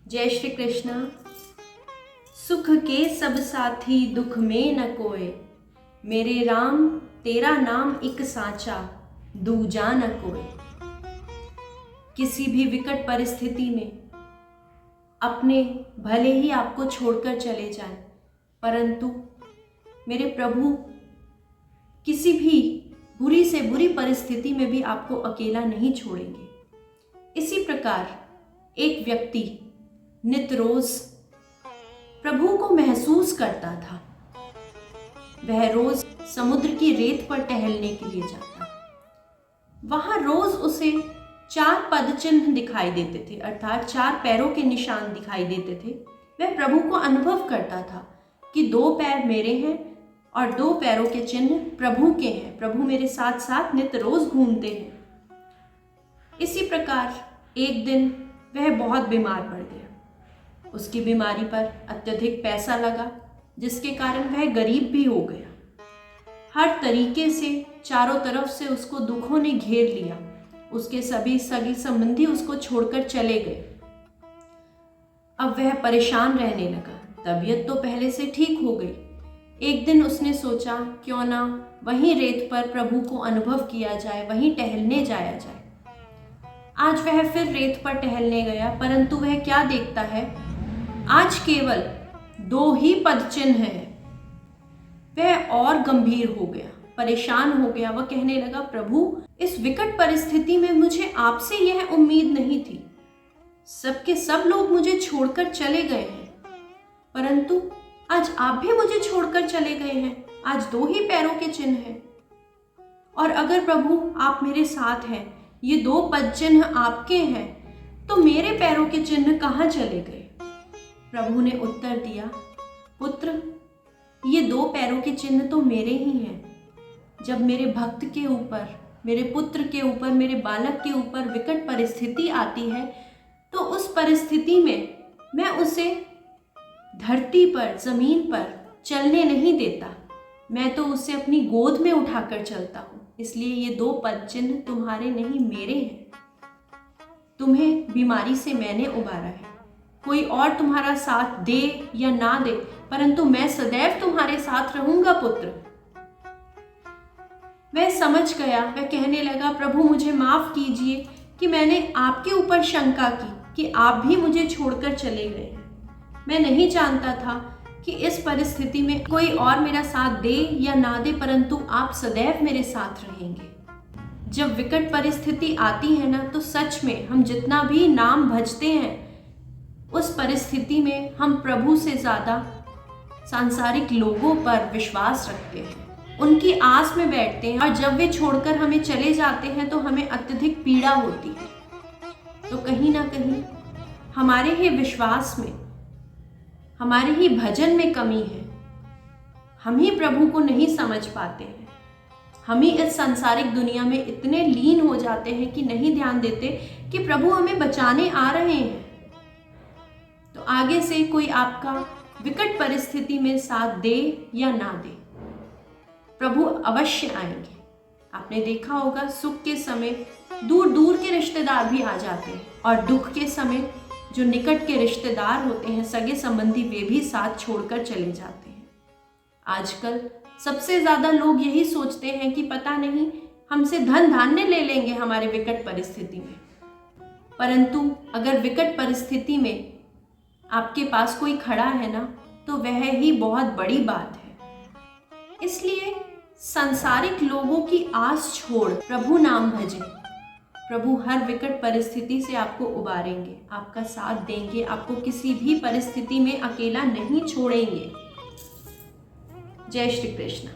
जय श्री कृष्ण। सुख के सब साथी दुख में न कोय, मेरे राम तेरा नाम एक साचा, दूजा न कोय। किसी भी विकट परिस्थिति में अपने भले ही आपको छोड़कर चले जाएं, परंतु मेरे प्रभु किसी भी बुरी से बुरी परिस्थिति में भी आपको अकेला नहीं छोड़ेंगे। इसी प्रकार एक व्यक्ति नित रोज प्रभु को महसूस करता था। वह रोज समुद्र की रेत पर टहलने के लिए जाता। वहां रोज उसे 4 पद चिन्ह दिखाई देते थे, अर्थात 4 पैरों के निशान दिखाई देते थे। वह प्रभु को अनुभव करता था कि 2 पैर मेरे हैं और 2 पैरों के चिन्ह प्रभु के हैं। प्रभु मेरे साथ साथ नित रोज घूमते हैं। इसी प्रकार एक दिन वह बहुत बीमार पड़ गया। उसकी बीमारी पर अत्यधिक पैसा लगा, जिसके कारण वह गरीब भी हो गया। हर तरीके से चारों तरफ से उसको दुखों ने घेर लिया। उसके सभी सगे संबंधी उसको छोड़कर चले गए। अब वह परेशान रहने लगा। तबीयत तो पहले से ठीक हो गई। एक दिन उसने सोचा क्यों ना वहीं रेत पर प्रभु को अनुभव किया जाए, वहीं टहलने जाया जाए। आज वह फिर रेत पर टहलने गया, परंतु वह क्या देखता है, आज केवल 2 ही पद चिन्ह हैं। वह और गंभीर हो गया, परेशान हो गया। वह कहने लगा, प्रभु इस विकट परिस्थिति में मुझे आपसे यह उम्मीद नहीं थी। सबके सब लोग मुझे छोड़कर चले गए हैं, परंतु आज आप भी मुझे छोड़कर चले गए हैं। आज 2 ही पैरों के चिन्ह हैं, और अगर प्रभु आप मेरे साथ हैं, ये 2 पद चिन्ह आपके हैं, तो मेरे पैरों के चिन्ह कहाँ चले गए? प्रभु ने उत्तर दिया, पुत्र ये 2 पैरों के चिन्ह तो मेरे ही हैं। जब मेरे भक्त के ऊपर, मेरे पुत्र के ऊपर, मेरे बालक के ऊपर विकट परिस्थिति आती है, तो उस परिस्थिति में मैं उसे धरती पर, जमीन पर चलने नहीं देता। मैं तो उसे अपनी गोद में उठाकर चलता हूँ। इसलिए ये 2 पद चिन्ह तुम्हारे नहीं, मेरे हैं। तुम्हें बीमारी से मैंने उबारा है। कोई और तुम्हारा साथ दे या ना दे, परंतु मैं सदैव तुम्हारे साथ रहूंगा पुत्र। वह समझ गया। वह कहने लगा, प्रभु मुझे माफ कीजिए कि मैंने आपके ऊपर शंका की कि आप भी मुझे छोड़कर चले गए। मैं नहीं जानता था कि इस परिस्थिति में कोई और मेरा साथ दे या ना दे, परंतु आप सदैव मेरे साथ रहेंगे। जब विकट परिस्थिति आती है ना, तो सच में हम जितना भी नाम भजते हैं, उस परिस्थिति में हम प्रभु से ज़्यादा सांसारिक लोगों पर विश्वास रखते हैं, उनकी आस में बैठते हैं, और जब वे छोड़कर हमें चले जाते हैं तो हमें अत्यधिक पीड़ा होती है। तो कहीं ना कहीं हमारे ही विश्वास में, हमारे ही भजन में कमी है। हम ही प्रभु को नहीं समझ पाते हैं। हम ही इस सांसारिक दुनिया में इतने लीन हो जाते हैं कि नहीं ध्यान देते कि प्रभु हमें बचाने आ रहे हैं। तो आगे से कोई आपका विकट परिस्थिति में साथ दे या ना दे, प्रभु अवश्य आएंगे। आपने देखा होगा, सुख के समय दूर दूर के रिश्तेदार भी आ जाते हैं, और दुख के समय जो निकट के रिश्तेदार होते हैं, सगे संबंधी, वे भी साथ छोड़कर चले जाते हैं। आजकल सबसे ज्यादा लोग यही सोचते हैं कि पता नहीं हमसे धन धान्य ले लेंगे हमारे विकट परिस्थिति में, परंतु अगर विकट परिस्थिति में आपके पास कोई खड़ा है ना, तो वह ही बहुत बड़ी बात है। इसलिए सांसारिक लोगों की आस छोड़ प्रभु नाम भजें। प्रभु हर विकट परिस्थिति से आपको उबारेंगे, आपका साथ देंगे, आपको किसी भी परिस्थिति में अकेला नहीं छोड़ेंगे। जय श्री कृष्ण।